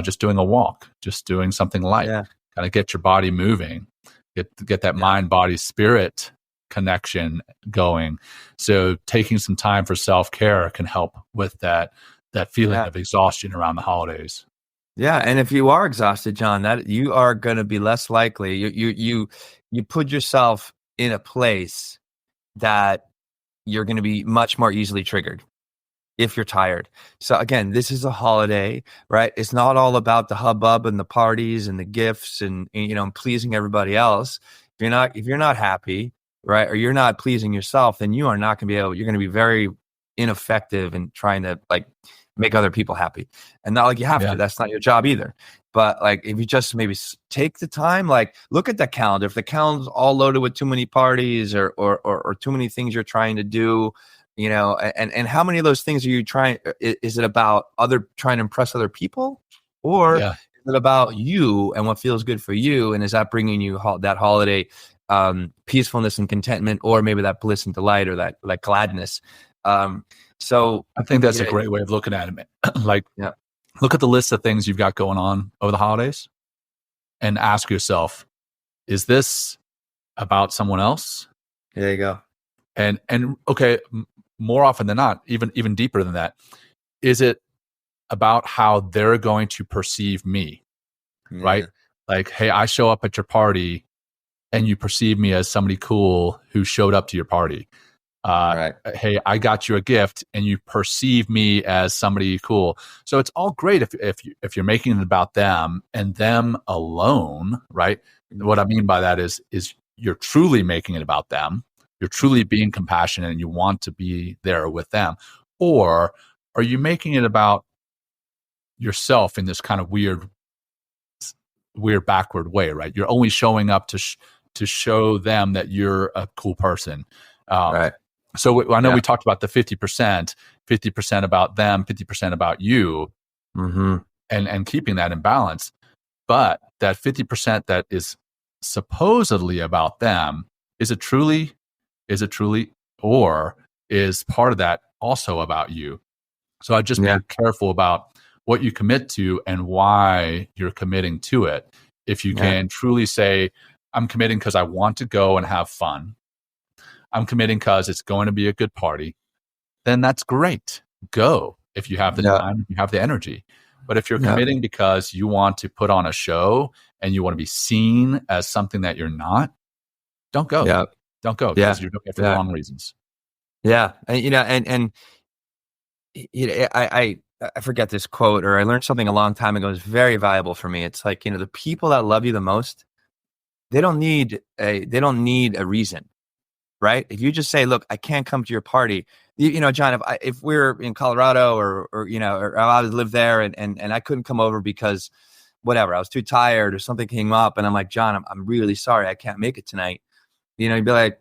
Just doing a walk, just doing something light, kind of get your body moving, get that mind, body, spirit connection going. So taking some time for self-care can help with that feeling of exhaustion around the holidays. Yeah, and if you are exhausted, John, that you are going to be less likely. You put yourself in a place that you're going to be much more easily triggered if you're tired. So again, this is a holiday, right? It's not all about the hubbub and the parties and the gifts and pleasing everybody else. If you're not happy, right, or you're not pleasing yourself, then you are not going to be able. You're going to be very ineffective in trying to make other people happy. And not like you have to. That's not your job either. But if you just maybe take the time, look at the calendar. If the calendar's all loaded with too many parties or too many things you're trying to do, and how many of those things are you trying? Is it about trying to impress other people, or is it about you and what feels good for you? And is that bringing you that holiday peacefulness and contentment, or maybe that bliss and delight, or that gladness? So I think that's a great way of looking at it. Look at the list of things you've got going on over the holidays and ask yourself, is this about someone else? There you go. And okay, more often than not, even deeper than that, is it about how they're going to perceive me? Right? Like, hey, I show up at your party and you perceive me as somebody cool who showed up to your party. Hey, I got you a gift and you perceive me as somebody cool. So it's all great if you're making it about them and them alone, right? What I mean by that is you're truly making it about them. You're truly being compassionate and you want to be there with them. Or are you making it about yourself in this kind of weird backward way, right? You're only showing up to show them that you're a cool person. Right. So I know we talked about the 50% about them, 50% about you, and keeping that in balance. But that 50% that is supposedly about them, is it truly, or is part of that also about you? So I'd just be careful about what you commit to and why you're committing to it. If you can truly say, I'm committing because I want to go and have fun. I'm committing because it's going to be a good party. Then that's great. Go if you have the time, if you have the energy. But if you're committing because you want to put on a show and you want to be seen as something that you're not, don't go. Don't go because you're doing it for the wrong reasons. Yeah. And I forget this quote, or I learned something a long time ago. It's very valuable for me. It's like, the people that love you the most, they don't need a reason, right? If you just say, look, I can't come to your party, John, if we're in Colorado or I would live there and I couldn't come over because whatever, I was too tired or something came up, and I'm like, John, I'm really sorry, I can't make it tonight. You'd be like,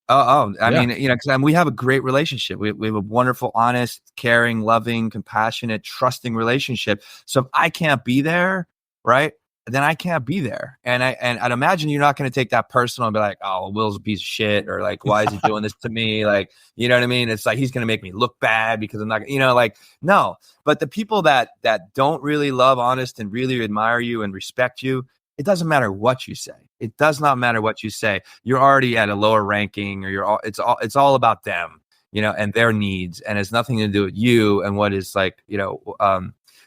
I mean, because we have a great relationship. We have a wonderful, honest, caring, loving, compassionate, trusting relationship. So if I can't be there, right, then I can't be there. And I'd imagine you're not going to take that personal and be like, oh, Will's a piece of shit, or like, why is he doing this to me? Like, you know what I mean? It's like, he's going to make me look bad because I'm not, no. But the people that don't really love honest and really admire you and respect you, it doesn't matter what you say. It does not matter what you say. You're already at a lower ranking, or it's all about them, and their needs, and it's nothing to do with you and what is like,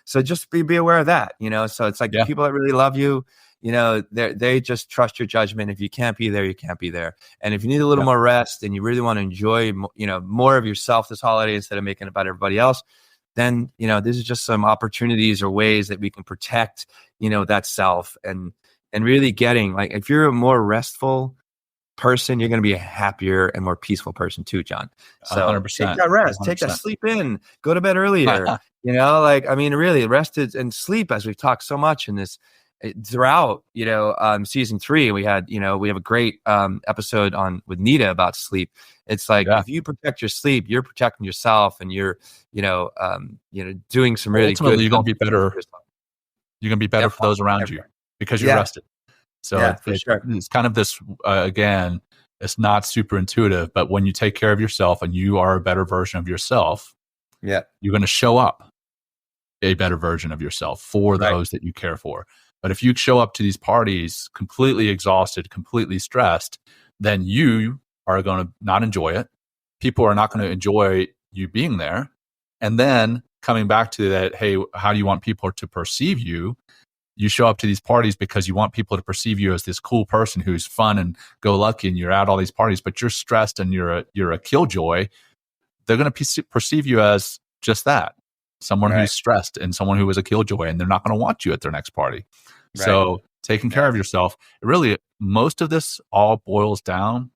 so just be aware of that, so it's like the people that really love you, they just trust your judgment. If you can't be there, you can't be there. And if you need a little more rest and you really want to enjoy, more of yourself this holiday instead of making it about everybody else, then, this is just some opportunities or ways that we can protect, that self and really getting, like, if you're a more restful person, you're going to be a happier and more peaceful person too, John. So 100%, take that rest, 100%. take that sleep in, go to bed earlier, really rest and sleep, as we've talked so much in this throughout, season 3, we had, we have a great episode with Nita about sleep. It's like, if you protect your sleep, you're protecting yourself, and you're, doing some really ultimately, good. You're going to be better. You're going to be better for those around you because you're rested. So it's kind of this, again, it's not super intuitive, but when you take care of yourself and you are a better version of yourself, you're going to show up a better version of yourself for those that you care for. But if you show up to these parties completely exhausted, completely stressed, then you are going to not enjoy it. People are not going to enjoy you being there. And then coming back to that, hey, how do you want people to perceive you? You show up to these parties because you want people to perceive you as this cool person who's fun and go lucky, and you're at all these parties, but you're stressed and you're a killjoy. They're going to perceive you as just that, someone who's stressed and someone who is a killjoy, and they're not going to want you at their next party. So taking care of yourself, really, most of this all boils down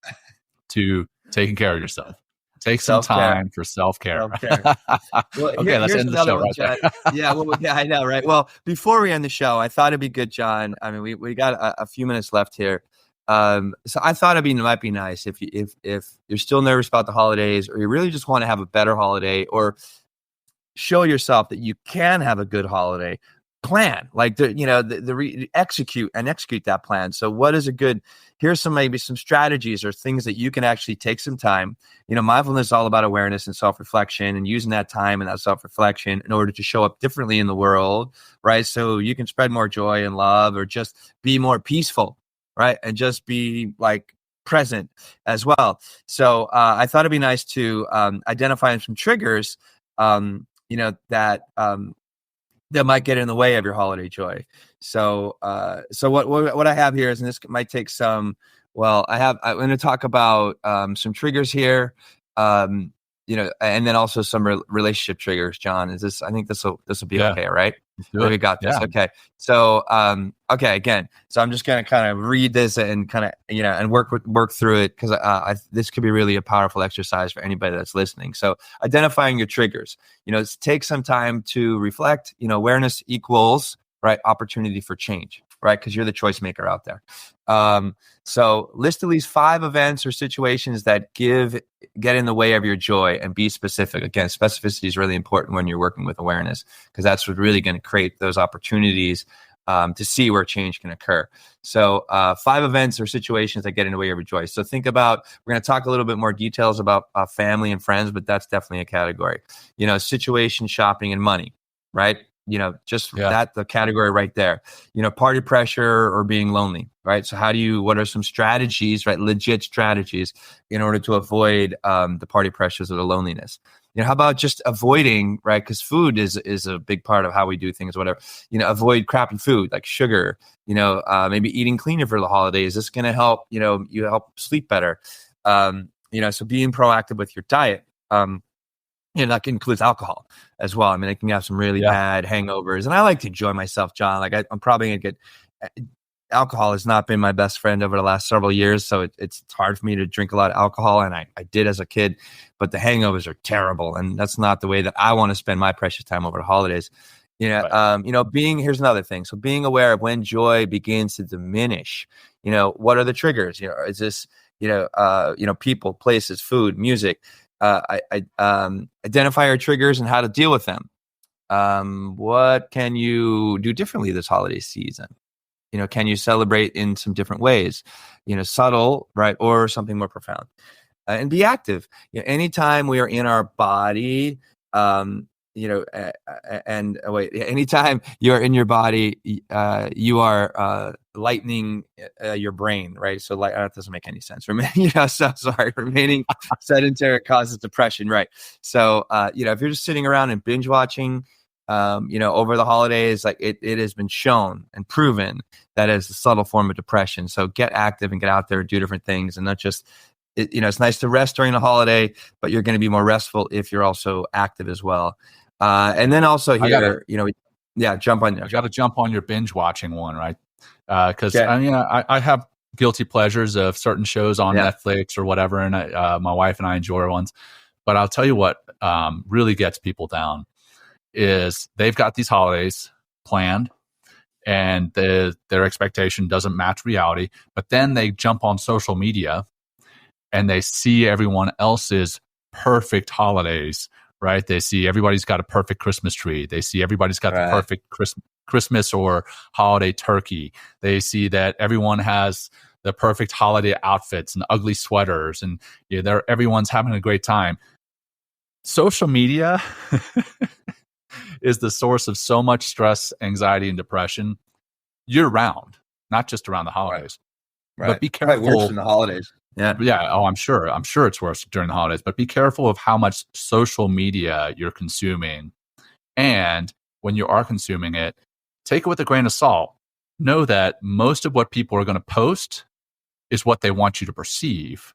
to taking care of yourself. Take some time for self-care. Well, let's end the show right there. I know, right? Well, before we end the show, I thought it'd be good, John. I mean, we got a few minutes left here. So I thought it might be nice if you're still nervous about the holidays, or you really just want to have a better holiday, or show yourself that you can have a good holiday. Plan, like execute that plan. So what is a good, here's maybe some strategies or things that you can actually take some time. Mindfulness is all about awareness and self-reflection, and using that time and that self-reflection in order to show up differently in the world, right? So you can spread more joy and love, or just be more peaceful, right? And just be like present as well. So I thought it'd be nice to identify some triggers, that might get in the way of your holiday joy. So what I have here is, and this might take some, I'm going to talk about some triggers here, and then also some relationship triggers. John, I think this will be okay, right? We got this. Okay. So, again, so I'm just going to kind of read this and kind of, and work through it, because this could be really a powerful exercise for anybody that's listening. So identifying your triggers, take some time to reflect. Awareness equals, right, opportunity for change, right? Because you're the choice maker out there. So list at least 5 events or situations that get in the way of your joy, and be specific. Again, specificity is really important when you're working with awareness, because that's what's really going to create those opportunities to see where change can occur. So 5 events or situations that get in the way of your joy. So think about, we're going to talk a little bit more details about family and friends, but that's definitely a category. Situation, shopping, and money, right? Just that, the category right there. Party pressure or being lonely, right? So what are some strategies, right? Legit strategies in order to avoid the party pressures or the loneliness? How about just avoiding, right? Because food is a big part of how we do things, whatever. Avoid crappy food like sugar. Maybe eating cleaner for the holidays. This is going to help. You help sleep better. So being proactive with your diet. That includes alcohol as well. I mean, I can have some really bad hangovers, and I like to enjoy myself, John. Like I'm probably gonna get. Alcohol has not been my best friend over the last several years, so it's hard for me to drink a lot of alcohol, and I did as a kid, but the hangovers are terrible, and that's not the way that I want to spend my precious time over the holidays. Here's another thing. So being aware of when joy begins to diminish. What are the triggers? Is this people, places, food, music? Identify your triggers and how to deal with them. What can you do differently this holiday season? Can you celebrate in some different ways? Subtle, right, or something more profound, and be active. Anytime we are in our body, anytime you're in your body, you are lightening your brain, right? So that doesn't make any sense. Remaining sedentary causes depression, right? So, if you're just sitting around and binge watching, over the holidays, like it has been shown and proven that is a subtle form of depression. So get active and get out there and do different things, and not just, it's nice to rest during the holiday, but you're going to be more restful if you're also active as well. And then also here, jump on there. You got to jump on your binge watching one, right? Because I have guilty pleasures of certain shows on Netflix or whatever, and my wife and I enjoy ones. But I'll tell you what really gets people down is they've got these holidays planned, and their expectation doesn't match reality. But then they jump on social media and they see everyone else's perfect holidays, right? They see everybody's got a perfect Christmas tree. They see everybody's got the perfect Christmas or holiday turkey. They see that everyone has the perfect holiday outfits and ugly sweaters, and everyone's having a great time. Social media is the source of so much stress, anxiety, and depression year-round, not just around the holidays. Right. But be careful. Worse than the holidays. Yeah. Oh, I'm sure it's worse during the holidays. But be careful of how much social media you're consuming. And when you are consuming it, take it with a grain of salt. Know that most of what people are going to post is what they want you to perceive.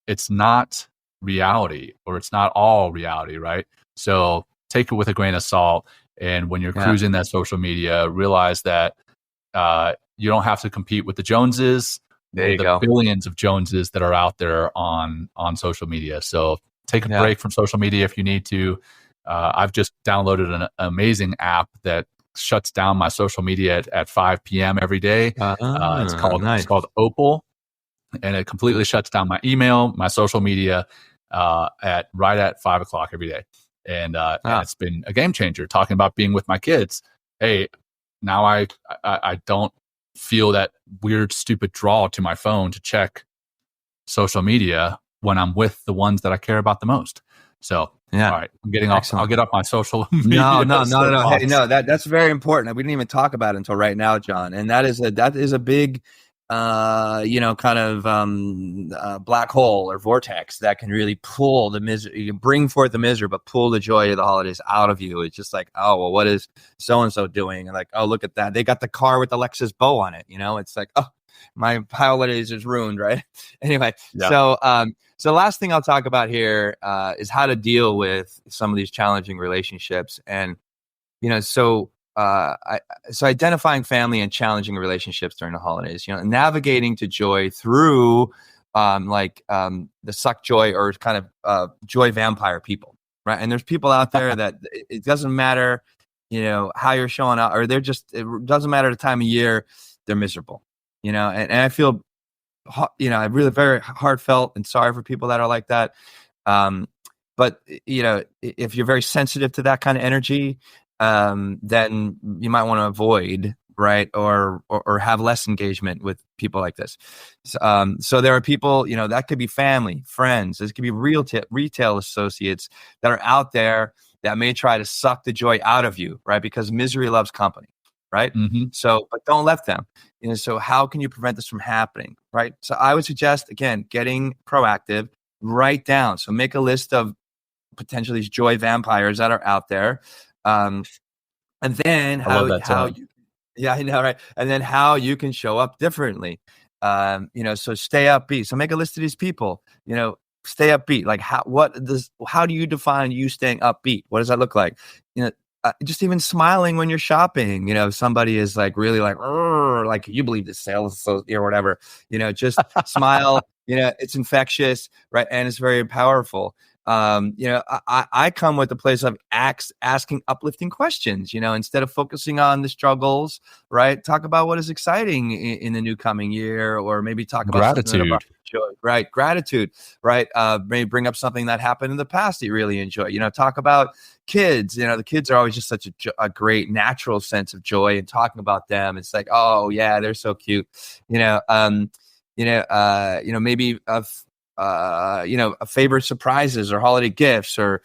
It's not reality, or it's not all reality, right? So take it with a grain of salt. And when you're cruising that social media, realize that you don't have to compete with the Joneses. There you go. Billions of Joneses that are out there on social media. So take a break from social media if you need to. I've just downloaded an amazing app that shuts down my social media at 5 p.m. every day. It's called Opal, and it completely shuts down my email, my social media at 5 o'clock every day. And it's been a game changer. Talking about being with my kids. Hey, now I don't feel that weird, stupid draw to my phone to check social media when I'm with the ones that I care about the most. So, all right, I'm getting off. I'll get off my social media. No. Hey, no, that's very important. We didn't even talk about it until right now, John. And that is a big, kind of black hole or vortex that can really pull the misery. You can bring forth the misery, but pull the joy of the holidays out of you. It's just like, oh, well, what is so and so doing? And like, oh, look at that, they got the car with the Lexus bow on it. It's like, oh, my holidays is ruined, right? Anyway, so the last thing I'll talk about here is how to deal with some of these challenging relationships, and so identifying family and challenging relationships during the holidays, navigating to joy through the suck joy or kind of joy vampire people, right? And there's people out there that it doesn't matter, how you're showing up, or it doesn't matter the time of year, they're miserable, and I feel, I really very heartfelt and sorry for people that are like that. But if you're very sensitive to that kind of energy, then you might want to avoid right? Or have less engagement with people like this. So there are people, that could be family, friends. This could be retail associates that are out there that may try to suck the joy out of you, right? Because misery loves company, right? Mm-hmm. So, but don't let them. So how can you prevent this from happening, right? So I would suggest, again, getting proactive, write down. So make a list of potentially these joy vampires that are out there. And then I love that how term. you, yeah, I know, right? And then how you can show up differently. So stay upbeat. So make a list of these people, stay upbeat. Like how do you define you staying upbeat? What does that look like? Just even smiling when you're shopping, if somebody is like really like you believe this sales or whatever, just smile, it's infectious, right? And it's very powerful. I come with a place of asking uplifting questions, instead of focusing on the struggles, right? Talk about what is exciting in the new coming year, or maybe talk about something that Gratitude. joy, right? Gratitude, right? Maybe bring up something that happened in the past that you really enjoy, talk about kids, the kids are always just such a great natural sense of joy, and talking about them, it's like, oh yeah, they're so cute, maybe favorite surprises or holiday gifts, or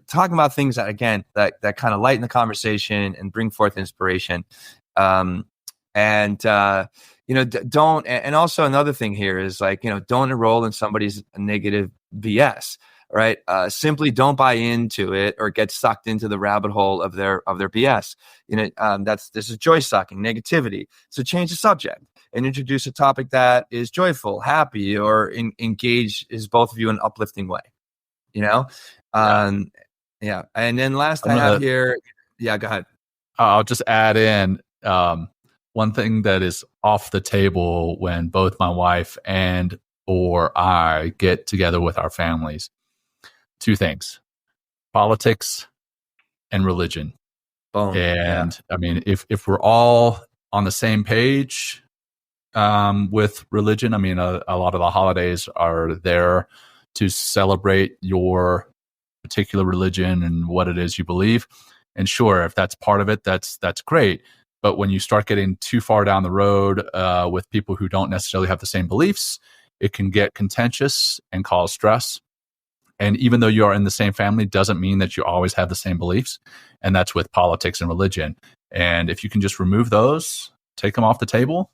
talking about things that, again, that kind of lighten the conversation and bring forth inspiration. Don't, and also another thing here is like, don't enroll in somebody's negative BS, right? Simply don't buy into it or get sucked into the rabbit hole of their BS. This is joy sucking, negativity. So change the subject and introduce a topic that is joyful, happy, or engage is both of you in an uplifting way. Yeah. And then last I have here, yeah, go ahead. I'll just add in one thing that is off the table when both my wife and or I get together with our families. Two things: politics and religion. Boom. And I mean, if we're all on the same page with religion, I mean, a lot of the holidays are there to celebrate your particular religion and what it is you believe. And sure, if that's part of it, that's great. But when you start getting too far down the road with people who don't necessarily have the same beliefs, it can get contentious and cause stress. And even though you are in the same family, doesn't mean that you always have the same beliefs. And that's with politics and religion. And if you can just remove those, take them off the table,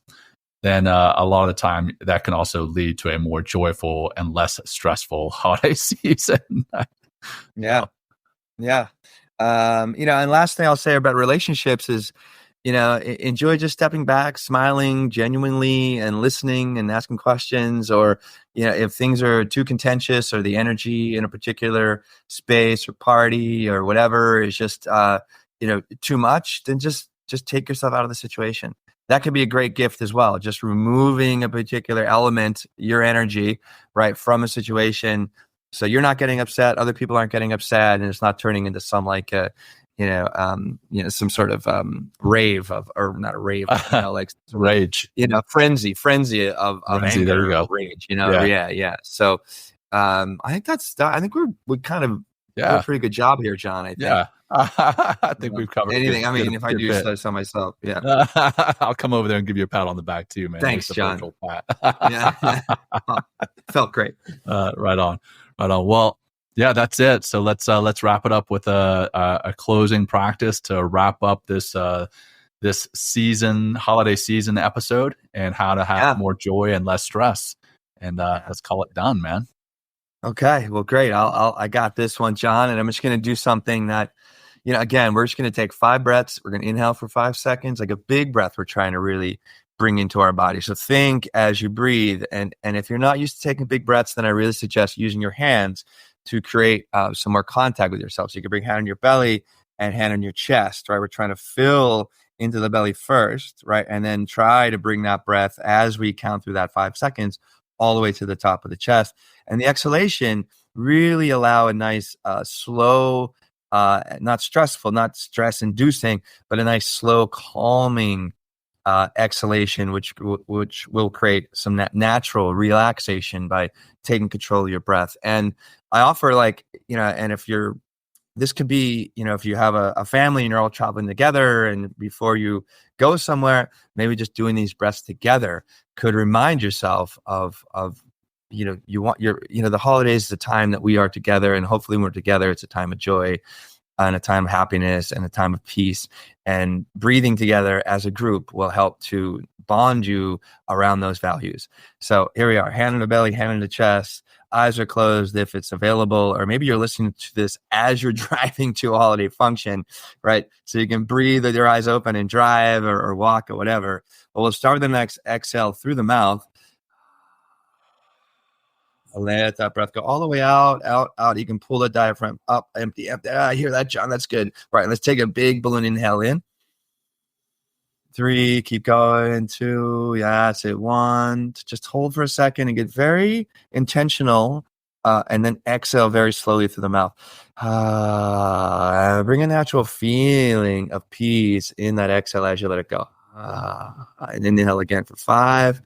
then a lot of the time that can also lead to a more joyful and less stressful holiday season. Yeah. And last thing I'll say about relationships is, enjoy just stepping back, smiling genuinely, and listening and asking questions. Or, if things are too contentious, or the energy in a particular space or party or whatever is just, too much, then just take yourself out of the situation. That could be a great gift as well. Just removing a particular element, your energy, right, from a situation, so you're not getting upset, other people aren't getting upset, and it's not turning into some like some sort of rave of, or not a rave, like rage, frenzy of anger, there you go. rage, yeah. So I think we kind of do a pretty good job here, John. I think. Yeah. I think we've covered anything. If I do so myself, yeah. I'll come over there and give you a pat on the back too, man. Thanks, John. Yeah. Felt great. Right on. Well, yeah, that's it. So let's wrap it up with a closing practice to wrap up this holiday season episode, and how to have more joy and less stress. And let's call it done, man. Okay, well, great. I got this one, John, and I'm just going to do something that, again, we're just going to take 5 breaths. We're going to inhale for 5 seconds, like a big breath. We're trying to really bring into our body. So think as you breathe, and if you're not used to taking big breaths, then I really suggest using your hands to create some more contact with yourself. So you can bring hand on your belly and hand on your chest, right? We're trying to fill into the belly first, right? And then try to bring that breath as we count through that 5 seconds all the way to the top of the chest. And the exhalation, really allow a nice, slow, not stressful, not stress inducing, but a nice, slow, calming exhalation, which will create some natural relaxation by taking control of your breath. And I offer, and if you're this could be, if you have a family and you're all traveling together, and before you go somewhere, maybe just doing these breaths together could remind yourself of you want the holidays is a time that we are together, and hopefully when we're together, it's a time of joy and a time of happiness and a time of peace. And breathing together as a group will help to bond you around those values. So here we are, hand on the belly, hand on the chest, eyes are closed if it's available, or maybe you're listening to this as you're driving to a holiday function, right? So you can breathe with your eyes open and drive or walk or whatever. But we'll start with the next exhale through the mouth. Let that breath go all the way out. You can pull the diaphragm up, empty. I hear that, John. That's good. Right, let's take a big balloon inhale in. 3, keep going. 2, yeah, that's it. 1, just hold for a second and get very intentional, and then exhale very slowly through the mouth. Bring a natural feeling of peace in that exhale as you let it go. And inhale again for 5,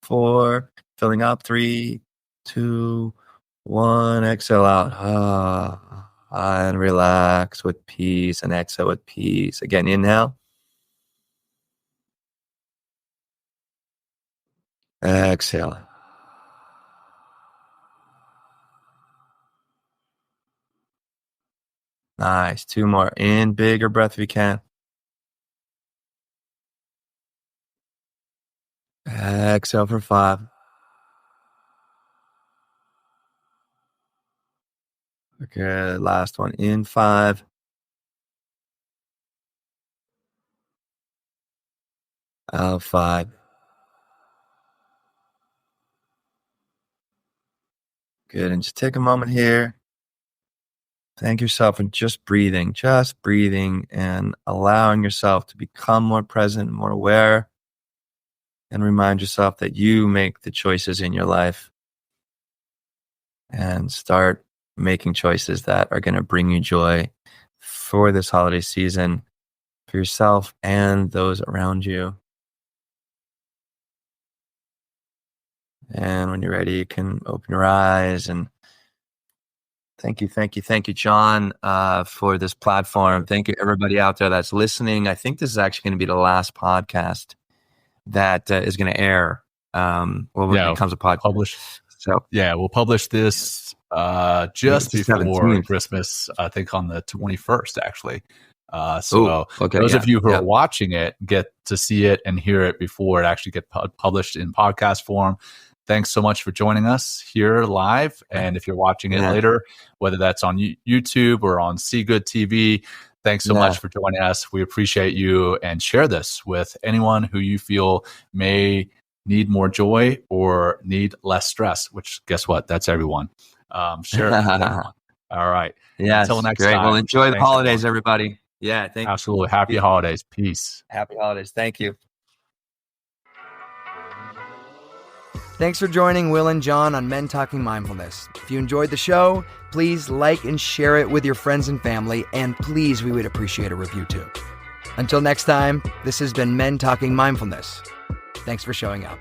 4, filling up. 3, 2, 1, exhale out. And relax with peace and exhale with peace. Again, inhale. Exhale. Nice. 2 more. In, bigger breath if you can. Exhale for 5. Okay, last one. In 5. Out 5. Good. And just take a moment here. Thank yourself and just breathing and allowing yourself to become more present, more aware, and remind yourself that you make the choices in your life, and start making choices that are going to bring you joy for this holiday season, for yourself and those around you. And when you're ready, you can open your eyes. And thank you, John, for this platform. Thank you, everybody out there that's listening. I think this is actually going to be the last podcast that is going to air when it becomes a podcast. Publish. So yeah, we'll publish this just before 17th. Christmas. I think on the 21st, actually. Those of you who are watching it get to see it and hear it before it actually gets published in podcast form. Thanks so much for joining us here live. And if you're watching it later, whether that's on YouTube or on See Good TV, thanks so much for joining us. We appreciate you, and share this with anyone who you feel may need more joy or need less stress, which guess what? That's everyone. Share it with everyone. All right. Yeah. Until next time. Well, enjoy the holidays, everybody. Yeah. Thank you. Absolutely. Happy holidays. Peace. Happy holidays. Thank you. Thanks for joining Will and John on Men Talking Mindfulness. If you enjoyed the show, please like and share it with your friends and family, and please, we would appreciate a review too. Until next time, this has been Men Talking Mindfulness. Thanks for showing up.